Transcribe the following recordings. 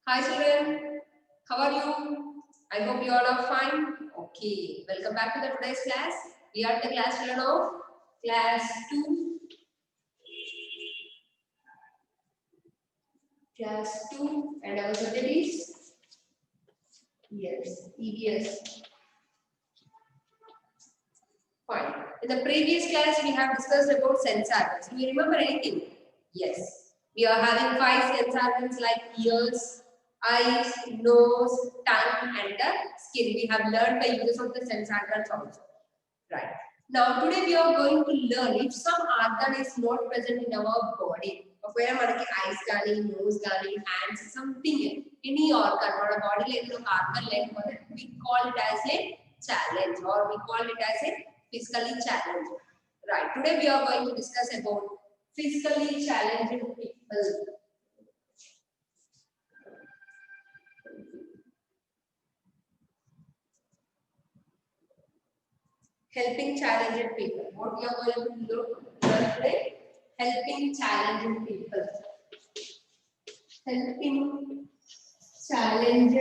Hi children, how are you? I hope you all are fine. Okay, welcome back to the today's class. We are the class children of class 2. Class 2 and our subject is EVS. Fine. In the previous class we have discussed about sense organs. Do you remember anything? Yes. We are having 5 sense organs like ears, eyes, nose, tongue and the skin. We have learned the uses of the sense organs also. Right. Now today we are going to learn if some organ is not present in our body. ఒకవేళ మనకి ice కానీ nose కానీ hands something any organ మన బాడీలో ఏదైనా ఒక organ లేకపోతే we call it as a challenge or we call it as a physically challenged. Right. Today we are going to discuss about physically challenged people. Helping challenged people. What we are going to learn today? Helping challenged people. Helping challenged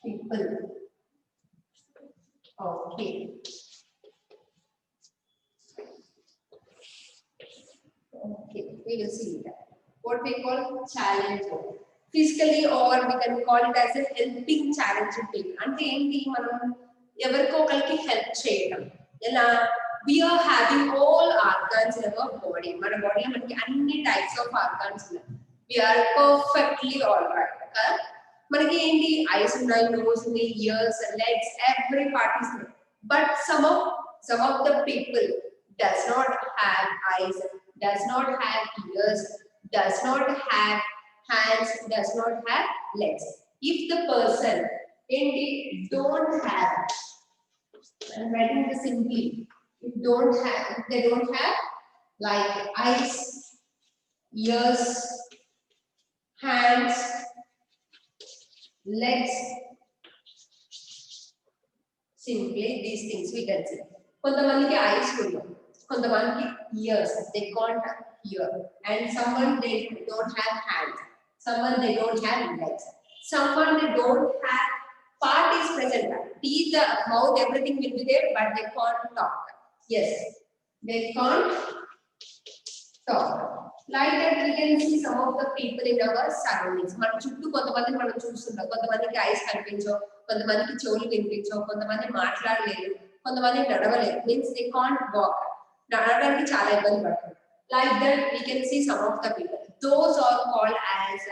people. Okay. Okay, we will see that. What we call challenge. Physically or we can call it as a helping challenge people. అంటే ఏంటి మనం ఎవరికో ఒకరికి help చేయడం. ఎలా we are having all organs in our body. మన బాడీలో మనకి అన్ని టైప్స్ ఆఫ్ ఆర్గాన్స్ ఉన్నాయి. We are perfectly all right. మనకి ఏంటి ఐస్ ఉన్నాయి, నోస్ ఉన్నాయి, years, legs, every part is there. But some of the people does not have eyes, does not have ears, does not have hands, does not have legs. If the person indeed don't have, I'm writing this simply, if they don't have like eyes, ears, hands, legs, simply these things we can see. కొంతమందికి ice ఉండవు, కొంతమందికి ears, they can't hear, and someone they don't have hands, someone they don't have legs, someone they don't have part is present, teeth, mouth, everything will be there, but they can't talk. Yes, they can't talk. Like that we can see some of the people in our surroundings. మన చుట్టూ కొంతమంది మనం చూస్తున్నాం, కొంతమందికి ice కనిపించవు, కొంతమందికి చెవులు వినిపించవు, కొంతమంది మాట్లాడలేరు, కొంతమంది నడవలేరు, మీన్స్ దే కాంట్ వాక్, నడవడానికి చాలా ఇబ్బంది పడుతుంది. Like that we can see some of the people. Those are called as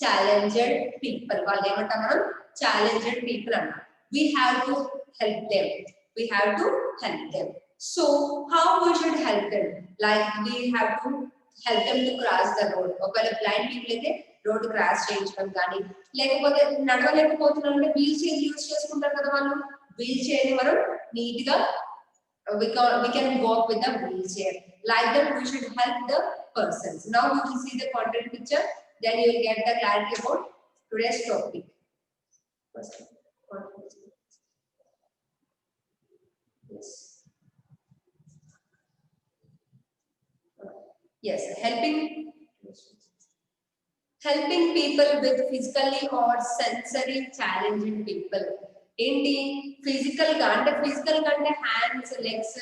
challenged people. వాళ్ళు ఏమంటాం మనం challenged people అన్నాం. We have to help them. We have to help them. So how we should help them? Like we have to help them to cross the road. ఒకవేళ blind people అయితే road cross చేయించడం కానీ, లేకపోతే నడవలేకపోతున్నారంటే wheel chair use చేసుకుంటారు కదా వాళ్ళు, wheel chair ని మనం నీట్ గా we can walk with the wheelchair. Like that we should help the persons. Now you will see the content picture, then you will get the clarity about today's topic. First, yes. Yes, helping people with physically or sensory challenging people. ఏంటి physical గా అంటే physical గా అంటే hands, legs,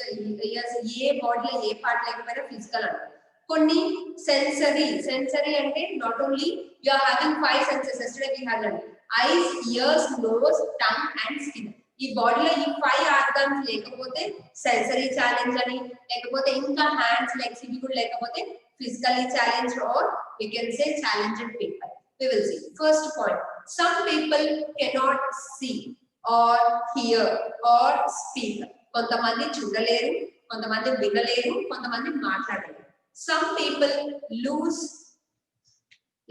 years, ఏ బాడీలో ఏ part లేకపోయినా physical అంటారు. కొన్ని sensory అంటే not only you are having 5 senses. Yesterday we had learn eyes, ears, nose, tongue and skin. ఈ బాడీలో ఈ 5 ఆర్గాన్స్ లేకపోతే సెన్సరీ ఛాలెంజ్ అని, లేకపోతే ఇంకా హ్యాండ్స్, లెగ్స్ ఇవి కూడా లేకపోతే physically challenged, or we can say challenged people. We will see. First point, some people cannot see or hear or speak. కొంతమంది చూడలేరు, కొంతమంది వినలేరు, కొంతమంది మాట్లాడలేరు. Some people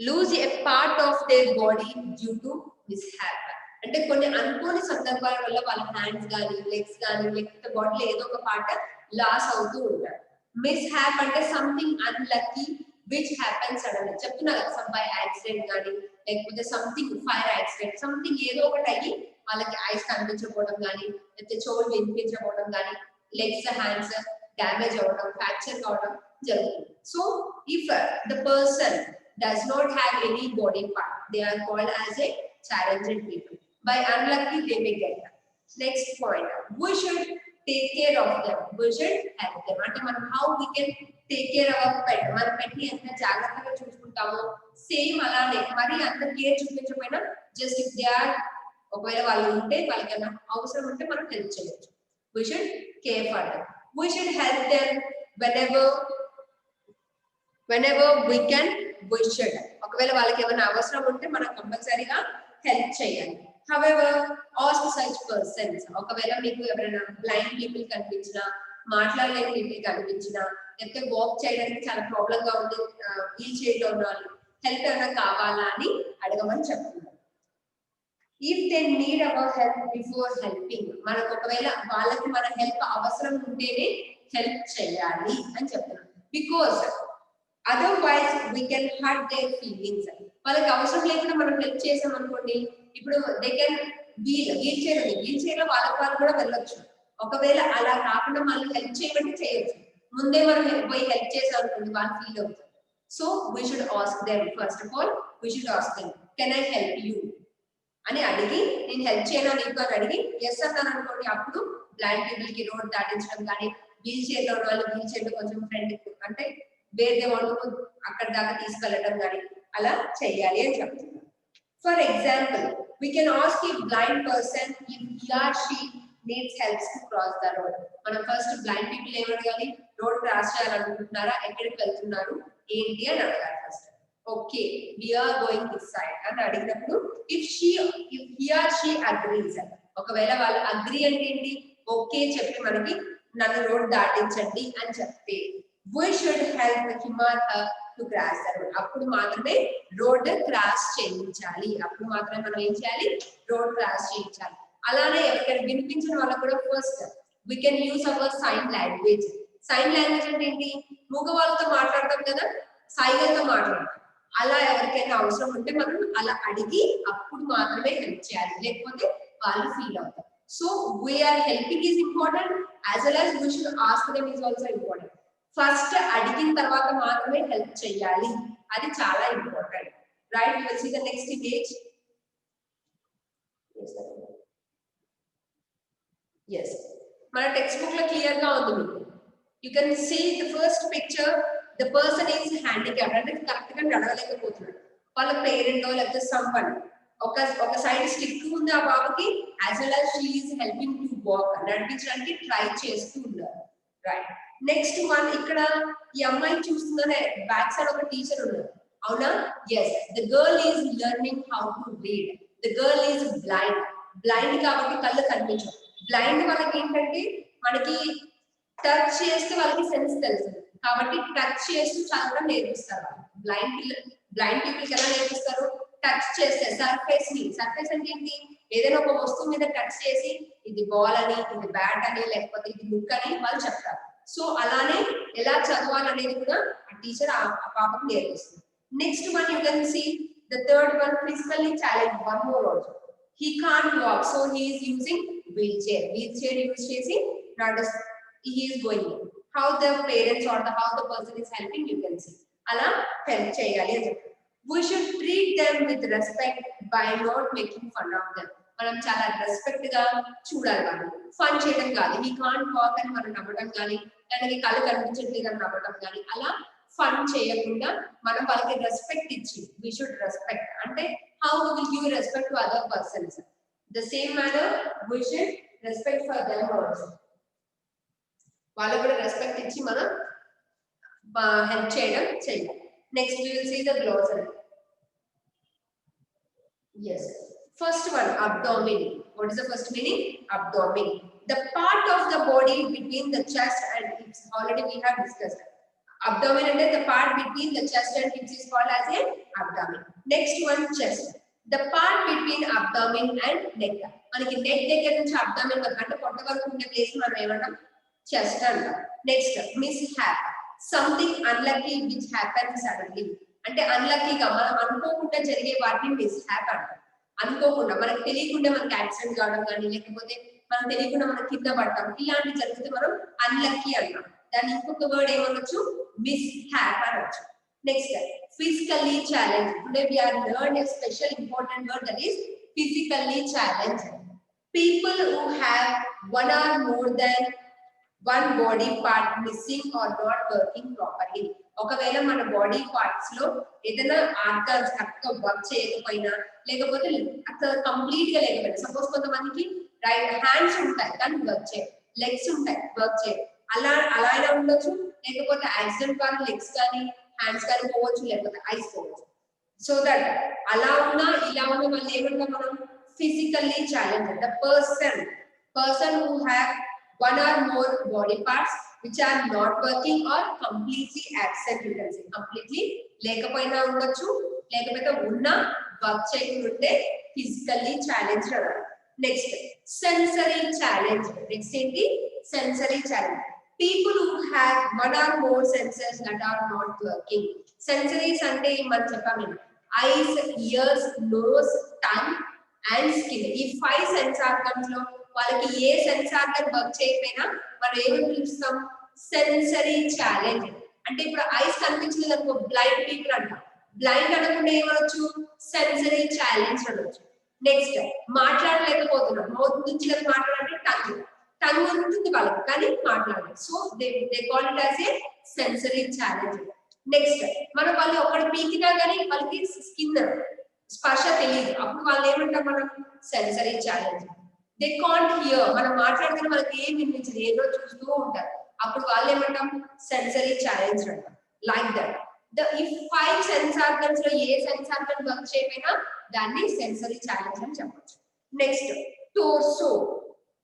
lose a part of their body due to mishap. అంటే కొన్ని అనుకోని సందర్భాల వల్ల వాళ్ళ హ్యాండ్స్ కానీ, లెగ్స్ కానీ, లేకపోతే బాడీలో ఏదో ఒక పార్ట్ లాస్ అవుతూ ఉంటారు. మిస్హ్యాప్ అంటే something unlucky which happens suddenly. చెప్తున్నా కదా, సమ్ బై యాక్సిడెంట్ కానీ, లేకపోతే సంథింగ్ ఫైర్ యాక్సిడెంట్, సంథింగ్ ఏదో ఒకటి అయ్యి వాళ్ళకి ఐస్ కనిపించకపోవడం కానీ లేకపోతే చెవులు వినిపించకపోవడం కానీ లెగ్స్ హ్యాండ్స్ డ్యామేజ్ అవ్వడం ఫ్రాక్చర్ కావడం జరుగుతుంది. So if the person does not have any body part, they are called as a challenged people. By unlucky they may get that. Next point, we should take care of them, we should help them. అంటే మనం how we can take care of our pet, మన pet ని ఎంత జాగ్రత్తగా చూసుకుంటామో same అలానే మరి అంత care చూపించకపోయినా జస్ట్ ఇఫ్ దే ఆర్ ఒకవేళ వాళ్ళు ఉంటే వాళ్ళకి అవసరం ఉంటే మనం హెల్ప్ చేయొచ్చు. we should care for them, we should help them whenever we can, we should. ఒకవేళ వాళ్ళకి ఏమైనా అవసరం ఉంటే మనం కంపల్సరీగా హెల్ప్ చేయాలి. however ask such persons, ఒకవేళ మీకు ఎవరైనా బ్లైండ్ పీపుల్ కనిపించినా మాట్లాడలేని పీపుల్ కనిపించినా లేకపోతే వాక్ చేయడానికి చాలా ప్రాబ్లం గా ఉంది వీల్ చైర్లో ఉన్న వాళ్ళు హెల్ప్ ఏమైనా కావాలా అని అడగమని చెప్తున్నారు. If they need hour help before helping, మనకు ఒకవేళ వాళ్ళకి మన హెల్ప్ అవసరం ఉంటేనే హెల్ప్ చేయాలి అని చెప్తున్నారు. Because otherwise we can hurt there feelings. వాళ్ళకి అవసరం లేకుండా మనం హెల్ప్ చేసాం అనుకోండి, ఇప్పుడు దే కెన్ వీల్ చైర్ ఉంది, వీల్ చైర్ లో వాళ్ళు కూడా వెళ్ళొచ్చు. ఒకవేళ అలా కాకుండా మనం హెల్ప్ చేయమంటే చేయొచ్చు, ముందే మనం పోయి హెల్ప్ చేసాం అనుకోండి వాళ్ళు ఫీల్ అవుతారు. So we should ask them, first of all we should ask them can I help you అని అడిగి, నేను హెల్ప్ చేయనా నీకు అని అడిగి ఎస్ అన్నాను అనుకోండి, అప్పుడు బ్లైండ్ పీపుల్ కి రోడ్ దాటించడం కానీ వీల్ చైర్ లో ఉన్న వాళ్ళు వీల్ చైర్ లో కొంచెం ఫ్రెండ్ అంటే వేరే వాళ్ళు అక్కడ దాకా తీసుకెళ్ళడం కానీ అలా చెయ్యాలి అని చెప్తున్నారు. For example we can ask a blind person if he or she needs helps to cross the road. మనం ఫస్ట్ బ్లైండ్ పీపుల్ ఏమడగాలి, రోడ్ క్రాస్ చేయాలనుకుంటున్నారా, ఎక్కడికి వెళ్తున్నారు ఏంటి అని అడగాలి first. Okay we are going this side అని అడిగినప్పుడు if he or she agrees, ఒకవేళ వాళ్ళు అగ్రీ అంటే ఏంటి, ఓకే చెప్పి మనకి నన్ను రోడ్ దాటించండి అని చెప్తే we should help him or her to cross the road. అప్పుడు మాత్రమే రోడ్ క్రాస్ చేయించాలి, అప్పుడు మాత్రమే మనం ఏం చేయాలి, రోడ్ క్రాస్ చేయించాలి. అలానే ఎవరికైనా వినిపించిన వాళ్ళకు కూడా first we can use our sign language. Sign language అంటే ఏంటి, మూగ వాళ్ళతో మాట్లాడతాం కదా, సైగలతో మాట్లాడతాం. అలా ఎవరికైనా అవసరం ఉంటే మనం అలా అడిగి అప్పుడు మాత్రమే హెల్ప్ చేయాలి, లేకపోతే వాళ్ళు ఫీల్ అవుతారు. So we are helping is important as well as we should ask them is also important. First అడిగిన తర్వాత మాత్రమే హెల్ప్ చేయాలి, అది చాలా important. Right, you will see the next image. yes మన టెక్స్ట్ బుక్ లో క్లియర్ గా ఉంది మీకు. You can see the first picture, the person is handicapped అంటే కరెక్ట్ గా నడవలేకపోతున్నాడు. వాళ్ళ పేరెంట్ లేకపోతే సమ్వన్ ఒక సైడ్ స్టిక్ ఉంది ఆ బాబుకి, as well as she is helping to walk, నడిపించడానికి ట్రై చేస్తూ ఉన్నారు. రైట్, నెక్స్ట్ వన్ ఇక్కడ ఈ అమ్మాయి చూస్తుందనే బ్యాక్ సైడ్ ఒక టీచర్ ఉన్నారు, అవునా? Yes, the girl is learning how to read. The girl is blind కాబట్టి కళ్ళు కనిపించవు. బ్లైండ్ వాళ్ళకి ఏంటంటే మనకి టచ్ చేస్తే వాళ్ళకి సెన్స్ తెలుసు కాబట్టి టచ్ చేస్తూ చదవడం నేర్పిస్తారు. బ్లైండ్ పీపుల్కి ఎలా నేర్పిస్తారు, టచ్ చేస్తే సర్ఫేస్ అంటే ఏంటి, ఏదైనా ఒక వస్తువు మీద టచ్ చేసి ఇది బాల్ అని, ఇది బ్యాట్ అని, లేకపోతే ఇది బుక్ అని వాళ్ళు చెప్తారు. సో అలానే ఎలా చదవాలనేది కూడా ఆ టీచర్ ఆ పాపకు నేర్పిస్తుంది. Next one you can see the third one, physically challenge, one more also. He can't walk, so he is using wheel chair use చేసి he is going in. How the parents or how the person is helping, you can see అలా help చేయాలి అని చెప్పి. We should treat them with respect by not making fun of them. మనం చాలా respect గా చూడాలి, వాళ్ళు ఫన్ చేయడం కాదు. హీ కాంట్ వాక్ అని మనం నమ్మడం కానీ, దానికి కళ్ళు కనిపించట్లేదు అని నమ్మడం కానీ, అలా ఫన్ చేయకుండా మనం వాళ్ళకి రెస్పెక్ట్ ఇచ్చి, we should respect అంటే how we will give respect to other persons. The same manner we should respect for them also. వాళ్ళకు కూడా రెస్పెక్ట్ ఇచ్చి మనం హెల్ప్ చేయడం చేయాలి. Next we will see the glossary. yes, first one, abdomen. What is the first meaning? Abdomen, the part of the body between the chest and hips. Already we have discussed abdomen and the part between the chest and hips is called as a abdomen. Next one, chest, the part between abdomen and neck. మనకి neck దగ్గర నుంచి abdomen అంటే పొట్ట వరకు ఉండే place మనం ఏమంటాం, chest అంటాం. Next, mishap, something unlucky which happen suddenly. అంటే అన్లక్కీగా మనం అనుకోకుండా జరిగే వాటిని మిస్‌హ్యాప్ అంటాం. అనుకోకుండా మనకు తెలియకుండా మనకి యాక్సిడెంట్ కావడం కానీ లేకపోతే మనం తెలియకుండా మనం కింద పడతాం ఇలాంటి జరిగితే మనం అన్లక్కీ అంటాం దాని ఇంకొక వర్డ్ ఏమనొచ్చు మిస్ హ్యాప్ అనొచ్చు next physically challenged today we are learned a special important word that is physically challenged people who have one or more than one body part missing or not working properly ఒకవేళ మన body parts లో ఏదైనా organs correct గా work చేయకపోయినా లేకపోతే అక్కడ complete గా లేకపోయినా సపోజ్ కొంతమందికి రైట్ హ్యాండ్స్ ఉంటాయి కానీ వర్క్ చేయ లెగ్స్ ఉంటాయి వర్క్ చేయ అలా అయినా ఉండొచ్చు లేకపోతే యాక్సిడెంట్ కానీ లెగ్స్ కానీ హ్యాండ్స్ కానీ పోవచ్చు లేకపోతే ఐస్ పోవచ్చు సో దట్ అలా ఉన్నా ఇలా ఉన్న వాళ్ళు ఏమంటాం మనం physically challenge the person who have one or more body parts which are not working or completely absent you can say completely లేకపోయినా ఉండొచ్చు లేకపోతే ఉన్న వర్క్ చేయకుంటే ఫిజికల్లీ ఛాలెంజ్ అన్నారు నెక్స్ట్ సెన్సరీ ఛాలెంజ్ నెక్స్ట్ ఏంటి sensory challenge people who have one or more senses that are not working sensories అంటే మనం చెప్పాము eyes ears nose tongue and skin ఈ 5 సెన్స్ ఆర్గన్స్ లో వాళ్ళకి ఏ సెన్స్ ఆర్గన్ వర్క్ చేయకపోయినా మనం ఏమని పిలుస్తాం సెన్సరీ ఛాలెంజ్ అంటే ఇప్పుడు ఐస్ కనిపించలేదు అనుకో బ్లైండ్ పీపుల్ అంటాం బ్లైండ్ అనకుండా ఏమనొచ్చు సెన్సరీ ఛాలెంజ్ అనొచ్చు నెక్స్ట్ మాట్లాడలేకపోతున్నాం మౌత్ నుంచి కదా మాట్లాడాలంటే టంగ్ ఉంటుంది వాళ్ళకి కానీ మాట్లాడాలి so they call it as a sensory challenge next మనం వాళ్ళు ఒకటి పీకినా కానీ వాళ్ళకి స్కిన్ స్పర్శ తెలియదు అప్పుడు వాళ్ళు ఏమంటాం మనం sensory challenge they can't hear మనం మాట్లాడితే మనకి ఏం వినిపించదు ఏదో చూస్తూ ఉంటారు అప్పుడు వాళ్ళు ఏమంటాం సెన్సరీ ఛాలెంజ్ అంటాం like that if 5 sense organs లో ఏ సెన్స్ ఆర్గన్ వర్క్ చేయకపోయినా దాన్ని సెన్సరీ ఛాలెంజ్ అని చెప్పొచ్చు next torso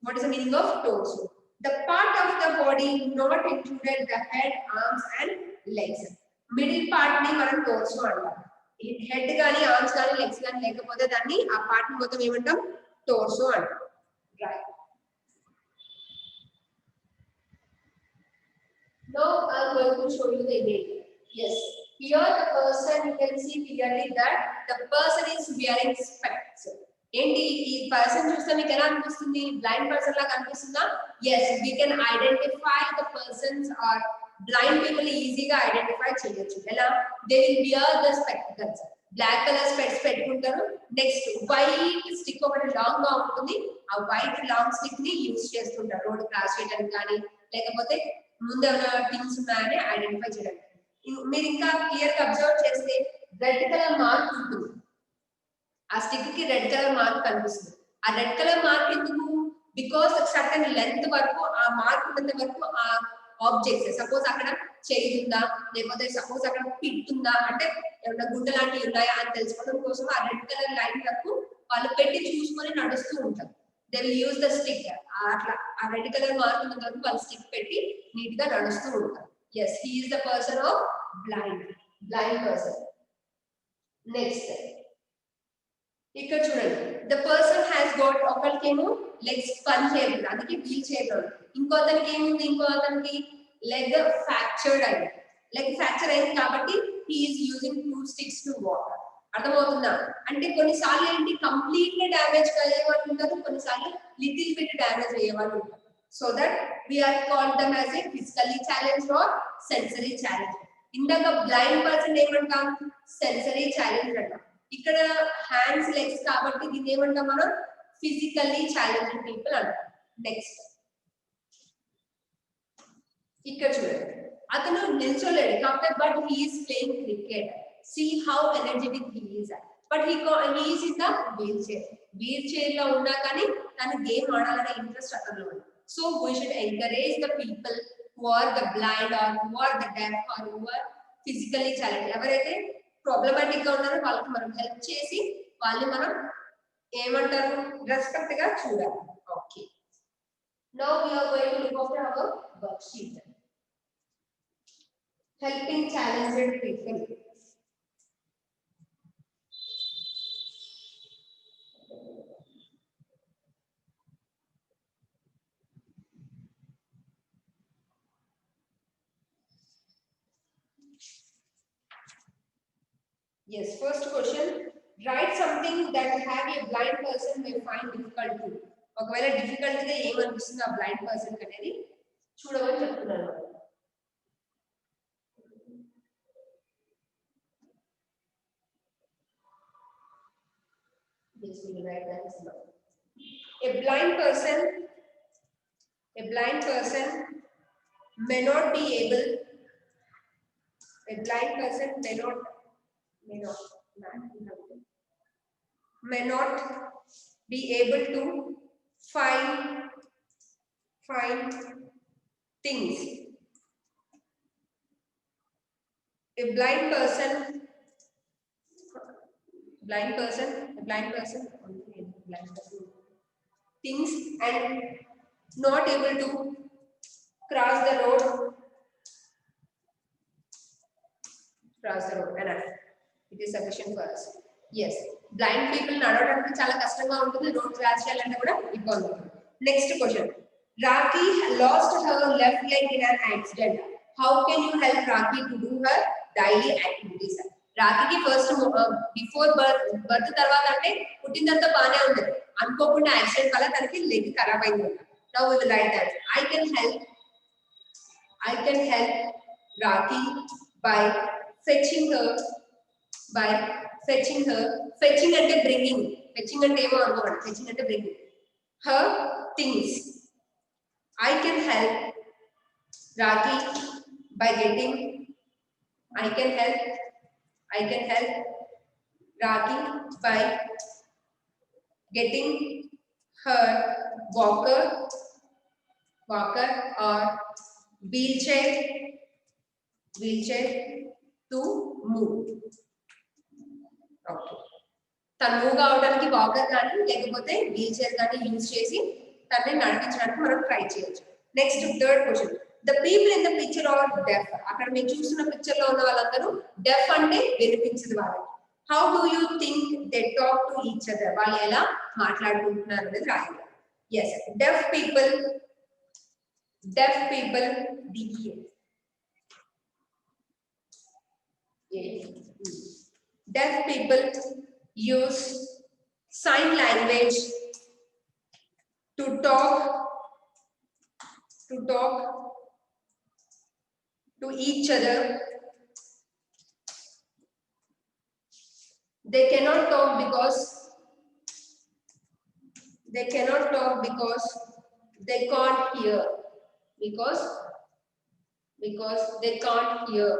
what is the meaning of torso the part of the body not included the head arms and legs middle part ni మనం torso అంటాం head గాని arms గాని legs గాని లేకపోతే దాన్ని ఆ పార్ట్ మొత్తం ఏమంటాం torso అంటాం right now I am going to show you the image yes here the person you can see clearly that the person is wearing specs ఏంటి ఈ పర్సన్ చూస్తే మీకు ఎలా అనిపిస్తుంది బ్లైండ్ పర్సన్ లాగా అనిపిస్తుందా yes we can identify the persons or blind people ఈజీగా identify చేయొచ్చు ఎలా they will wear the spectacles black colour specs పెట్టుకుంటారు నెక్స్ట్ వైట్ స్టిక్ ఒకటి లాంగ్ గా ఉంటుంది ఆ వైట్ లాంగ్ స్టిక్ ని యూజ్ చేస్తుంటారు రోడ్ క్రాస్ చేయడానికి కానీ లేకపోతే ముందు ఏమైనా థింగ్స్ ఉన్నాయని ఐడెంటిఫై చేయడానికి మీరు ఇంకా క్లియర్ గా అబ్జర్వ్ చేస్తే రెడ్ కలర్ మార్క్ ఉంటుంది ఆ స్టిక్ కి రెడ్ కలర్ మార్క్ కనిపిస్తుంది ఆ రెడ్ కలర్ మార్క్ ఎందుకు బికాస్ సర్టన్ లెంత్ వరకు ఆ మార్క్ ఉన్నంత వరకు ఆ ఆబ్జెక్ట్స్ సపోజ్ అక్కడ చేయి ఉందా లేకపోతే సపోజ్ అక్కడ పిట్ ఉందా అంటే ఏమైనా గుడ్డ లాంటివి ఉన్నాయా అని తెలుసుకోవడం కోసం ఆ రెడ్ కలర్ లైన్ వరకు వాళ్ళు పెట్టి చూసుకొని నడుస్తూ ఉంటారు they will use the stick అట్లా ఆ రెడ్ కలర్ మార్క్ ఉన్నంత వరకు వాళ్ళు స్టిక్ పెట్టి నీట్ గా నడుస్తూ ఉంటారు yes he is the person of blind person next ఇక్కడ చూడండి ద పర్సన్ హ్యాస్ గాట్ ఒకరికేమో లెగ్స్ పని చేయలేదు అందుకే వీల్ చైర్ ఇంకో అతనికి ఏముంది ఇంకో అతనికి లెగ్ ఫ్రాక్చర్డ్ అయింది లెగ్ ఫ్రాక్చర్ అయింది కాబట్టి he is using 2 sticks to walk అర్థమవుతుందా అంటే కొన్నిసార్లు ఏంటి కంప్లీట్ గా డ్యామేజ్ అయ్యే వాళ్ళు ఉంటారు కొన్నిసార్లు లిటిల్ బిట్ డ్యామేజ్ అయ్యే వాళ్ళు ఉంటారు so that we are called them as a physically challenge or sensory challenge ఇందాక బ్లైండ్ పర్సన్ ఏమంటాం సెన్సరీ ఛాలెంజ్ అంటాం ఇక్కడ హ్యాండ్స్ లెగ్స్ కాబట్టి దీన్ని ఏమంటాం మనం ఫిజికల్లీ ఛాలెంజ్డ్ పీపుల్ అంటాం నెక్స్ట్ ఇక్కడ చూడండి అతను నిల్చోలేడు కాకపోతే but he is playing cricket see how energetic he is but he is in the wheel chair లో ఉన్నా కానీ తను గేమ్ ఆడాలనే ఇంట్రెస్ట్ అతను ఉంది so we should encourage the people who are the blind or who are the deaf or who are physically challenge ఎవరైతే problematic గా ఉన్నారో వాళ్ళకి మనం హెల్ప్ చేసి వాళ్ళని మనం ఏమంటారు రెస్పెక్ట్ గా చూడాలి okay now we are going to look after our work sheet helping challenged people Yes, first question. write something that have a blind person may find difficult to. ఒకవేళ డిఫికల్ట్ గా ఏమనిపిస్తుంది ఆ బ్లైండ్ పర్సన్ అనేది చూడమని చెప్తున్నాను. This will write that as well. A blind person may not be able. A blind person may not be able to find things. A blind person things and not able to cross the road enough. It is sufficient for us. Yes, blind people నడవడానికి చాలా కష్టంగా ఉంటుంది, road cross చేయాలంటే కూడా ఇబ్బంది అవుతుంది. Next question, Rakhi lost her left leg in an accident. How can you help Rakhi to do her daily activities? రాఖీకి first before birth తర్వాత అంటే పుట్టినంత బాగానే ఉంది, అనుకోకుండా యాక్సిడెంట్ వల్ల తనకి లెగ్ ఖరాబ్ అయింది. Now we will write that I can help Rakhi by fetching her. Fetching అంటే bringing. Fetching అంటే ఏమో అనుకోండి, fetching అంటే bringing her things. I can help Rakhi by getting. I can help Rakhi by getting her walker or wheelchair to move. Okay. తను move అవడానికి walker కానీ లేకపోతే wheel chair కానీ యూజ్ చేసి తనని నడిపించడానికి మనం ట్రై చేయొచ్చు. Next third question, the people in the picture are deaf. అక్కడ మీరు చూస్తున్న పిక్చర్ లో ఉన్న వాళ్ళందరూ డెఫ్ అంటే వినిపించదు వాళ్ళకి. How do you think they talk to each other? వాళ్ళు ఎలా మాట్లాడుకుంటున్నారు అనేది రాయాలి. Yes, deaf people deaf people use sign language to talk to each other. They cannot talk because they can't hear. Because they can't hear.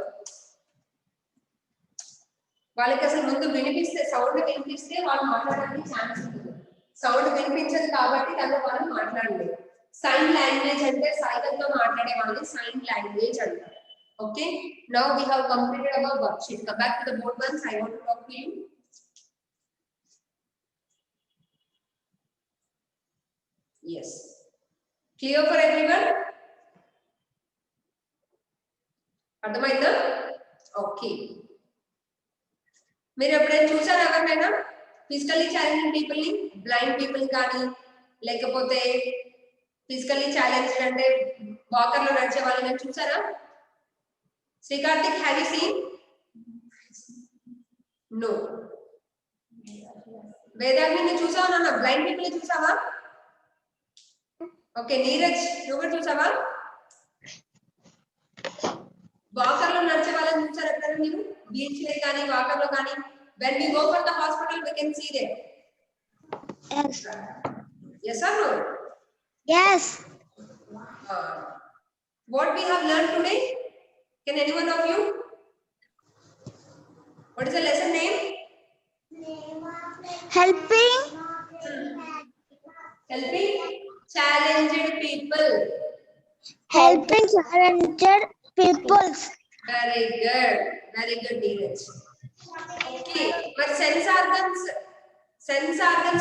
వాళ్ళకి అసలు ముందు వినిపిస్తే, sound వినిపిస్తే వాళ్ళు మాట్లాడడానికి ఛాన్స్ ఉంటుంది. సౌండ్ వినిపించదు కాబట్టి తను వాళ్ళు మాట్లాడలేదు. సైన్ లాంగ్వేజ్ అంటే సైగలతో మాట్లాడే వాళ్ళని సైన్ లాంగ్వేజ్ అంటారు. Okay, now we have completed our worksheet. Come back to the board once. I want to talk to you. yes, clear for everyone? అర్థమైందా? ఓకే, మీరు ఎప్పుడైనా చూసారా ఎవరినైనా ఫిజికల్లీ ఛాలెంజ్డ్ పీపుల్ ని? బ్లైండ్ పీపుల్ కానీ లేకపోతే physically challenged అంటే walker లో నడిచే వాళ్ళని చూసారా? Srikarthik, have you seen? No. Vedagni చూసావా నాన్న? బ్లైండ్ పీపుల్ ని చూసావా? ఓకే, నీరజ్ నువ్వు కూడా చూసావా? వాకర్ లో నడిచే వాళ్ళని చూసారా ఎప్పుడైనా మీరు? వీల్ చైర్ కానీ వాకర్ లో కానీ? when we go for the hospital we can see them. Yes. Yes or no? Yes. What we have learned today? Can anyone of you? What is the lesson name? Helping challenged people. Helping challenged people. Very good, Neeraj. Okay, but sense organs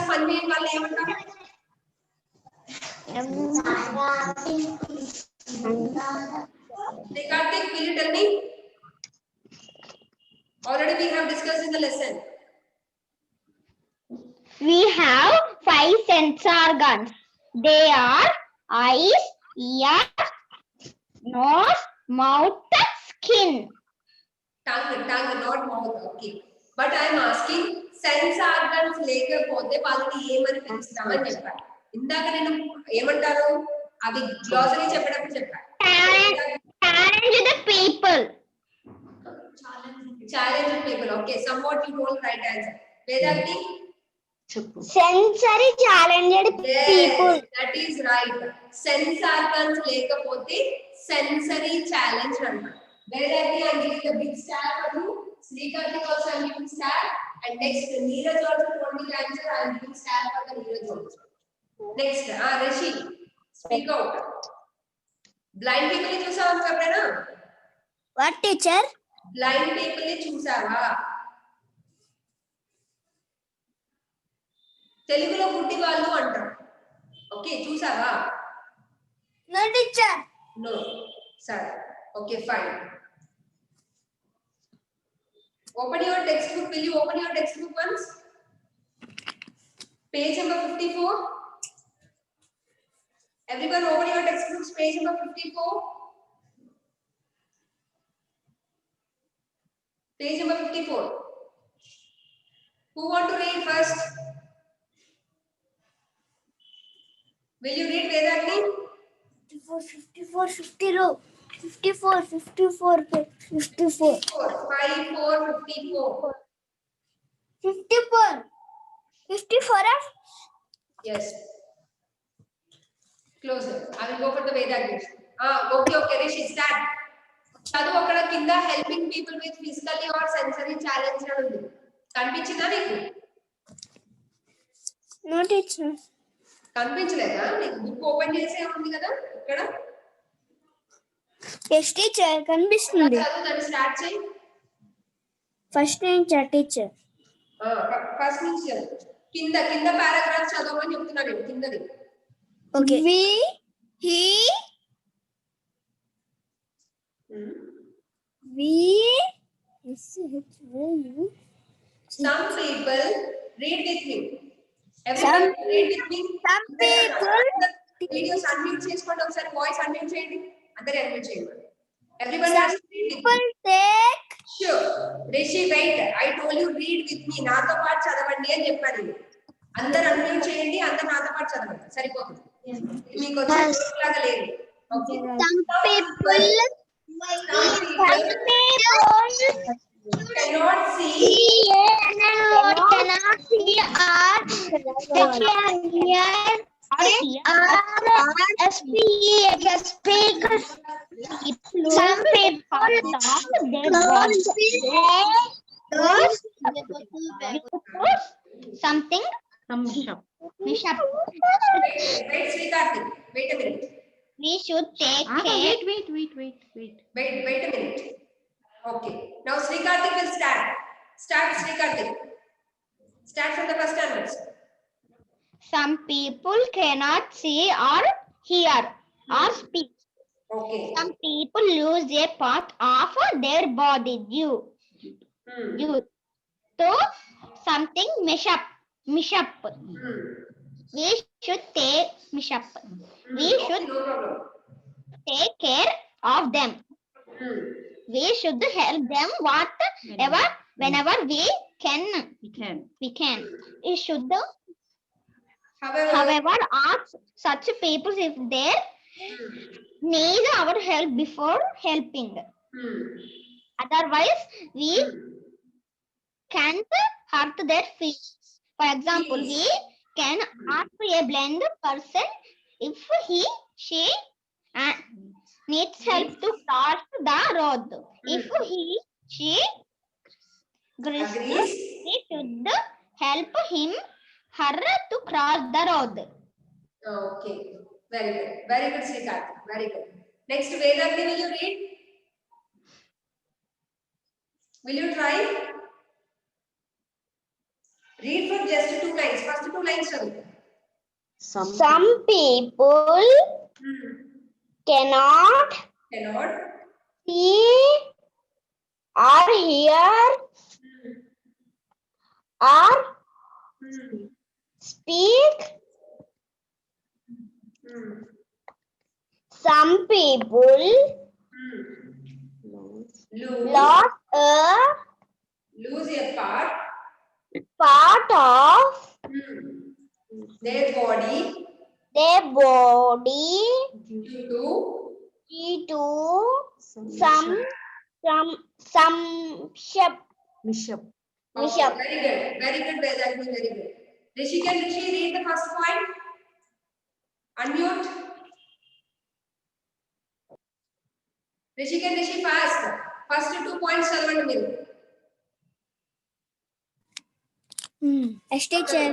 పనిచేయని వాళ్ళు ఏమంటారు? Karthik, will you tell me? Already we have discussed in the lesson. We have 5 sense organs. They are eyes, ears, nose, mouth, skin. Tongue, not mouth. Okay. But I'm asking sense organs లేకపోతే వాళ్ళని ఏమని పిలుస్తామని చెప్పాను. ఇందాక నేను ఏమంటాను అవి glossary చెప్పేటప్పుడు చెప్పాను. Challenge the people. Challenge people. Okay, somewhat you don't right answer. Vedakti? Sensory challenged people. Yes, that is right. Sense organs లేకపోతే sensory challenge అంటారు. Vedakti, I'm giving a big star for you. Srikarthik also I'm giving star. And next, Neeraj also told me the answer. I'm giving star for the Neeraj also. Next, Rishi, speak out. Blind people ని చూసావా ఎప్పుడైనా? What teacher? Blind people ని చూసావా? తెలుగులో గుడ్డి వాళ్ళు అంటారు. Okay చూసావా? No teacher. No. సరే. Okay fine. Open your textbook. Will you open your textbook once? Page number 54. Everyone open your textbooks. Page number 54. Page number 54. Who want to read first? Will you read Vedakti? 54, 54, 54, 54, 54, 54, 54, 54. Yes. Closer. I will go for the Vedakti. Okay, Rishi, start. చదువు అక్కడ కింద helping people with physically or sensory challenge అని ఉంది. కనిపించిందా నీకు? No teacher. కనిపించలేదా? నీకు book open చేసే ఉంది కదా ఇక్కడ. Yes teacher, కనిపిస్తుంది. చదువు దాన్ని స్టార్ట్ చేయి. ఫస్ట్ నుంచి టీచర్. ఫస్ట్ నుంచి చదువు. కింద పారాగ్రాఫ్ చదవమని చెప్తున్నా నేను కిందది. Okay. We, he, some people read with me. Everyone read with me. Some people videos unmute చేసుకోండి ఒకసారి వాయిస్ అన్మ్యూట్ చేయండి. అందరూ అన్మ్యూట్ చేయండి. Everyone has to read with me. take. Sure. Rishi, wait. I told you read with me. నాతో పాటు చదవండి అని చెప్పాను. అందరూ అన్మ్యూట్ చేయండి. అందరూ నాతో పాటు చదవండి. సరిపోతుంది. మీకు వచ్చే లాగా లేదు. Okay. Some people cannot see Some people something mishap. Wait, Srikarthik. Wait a minute. We should take care. Wait a minute. Okay. Now Srikarthik will start. Start Srikarthik. Start from the first onwards. Some people cannot see or hear or speak. Okay. Some people lose a part of their body due to something mishap. We should take mishap. We should No problem. take care of them. We should help them whenever we can. We should however ask such people if they need our help before helping. Otherwise we can't hurt their feelings. For example, we can ask a blind person if she needs help to cross the road. If she agrees, we should help her to cross the road. Okay. Very good, Srikarthik. Very good. Next, Vedakti, will you read? Will you try? Read for just 2 lines. First 2 lines, chalo. Some people cannot see or hear or speak. Some people lost a lose a part of their body their body due to some ship. Mishap. Mishap. Very good, Vedanta, very good. Rishi, can Rishi read the first point? Unmute. Rishi, can Rishi fast? First 2 points chalavandu మీరు. Yes, teacher.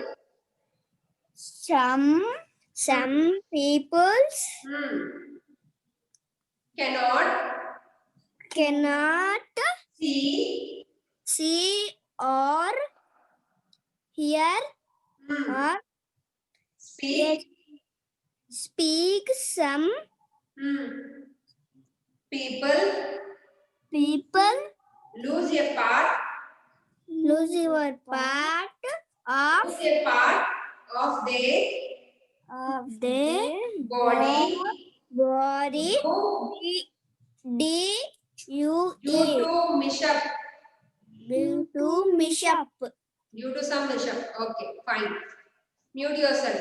Some peoples cannot see see or hear or speak some people lose a part lose your part lose a part of their of their body body due to mishap. due to mishap. Due to some mishap. Okay, fine. Mute yourself.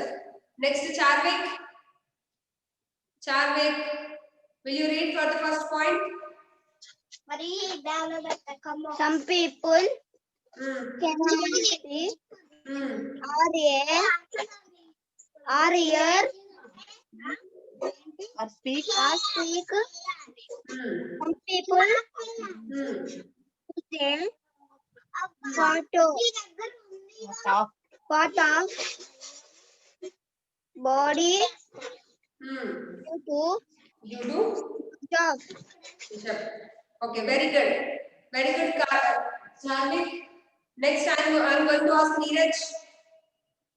Next, Charvik. Charvik, will you read for the first point? Some people cannot Hmm. see Hmm. or hear Or speak. or speak. Hmm. Some people Hmm. say part of body Hmm. due to You do? job. Mishap. Okay, very good. Very good, Charvik. Next, I'm going to ask Neeraj.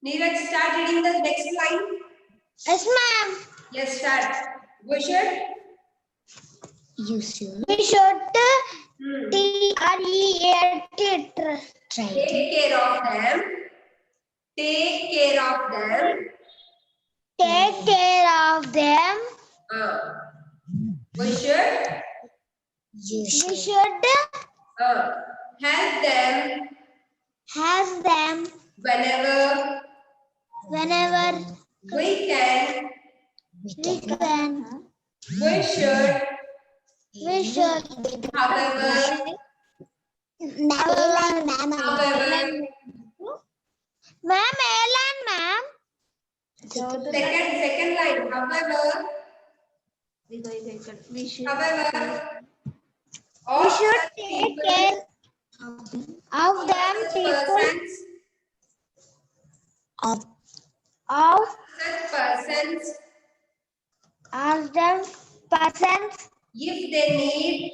Neeraj, start reading the next line. Yes, ma'am. Yes, start. We should. We should Hmm. take Take care of them. Take care of them. care of them. We should We should help them have them whenever whenever we can. we can. We should, We should. however, Ma'am, Ellen, ma'am. second line, however, all We should such take people, care of all them such people. persons, Of such persons, them persons if they need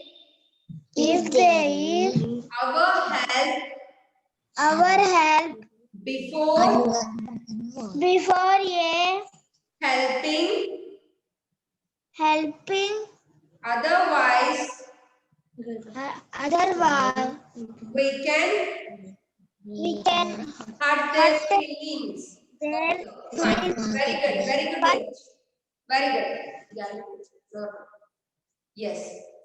if they need our help before helping, otherwise we can hurt their feelings. Fine. Very good, Neeraj. Very good. Yeah. Yes.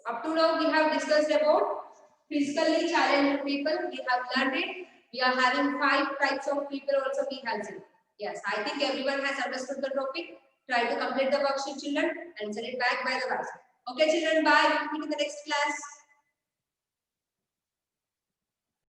Up to now we have discussed about physically challenged people. We have learned it. We are having 5 types of people also we have seen. Yes, I think everyone has understood the topic. Try to complete the worksheet, children, and send it back by the class. Okay, children, bye. We'll meet in the next class.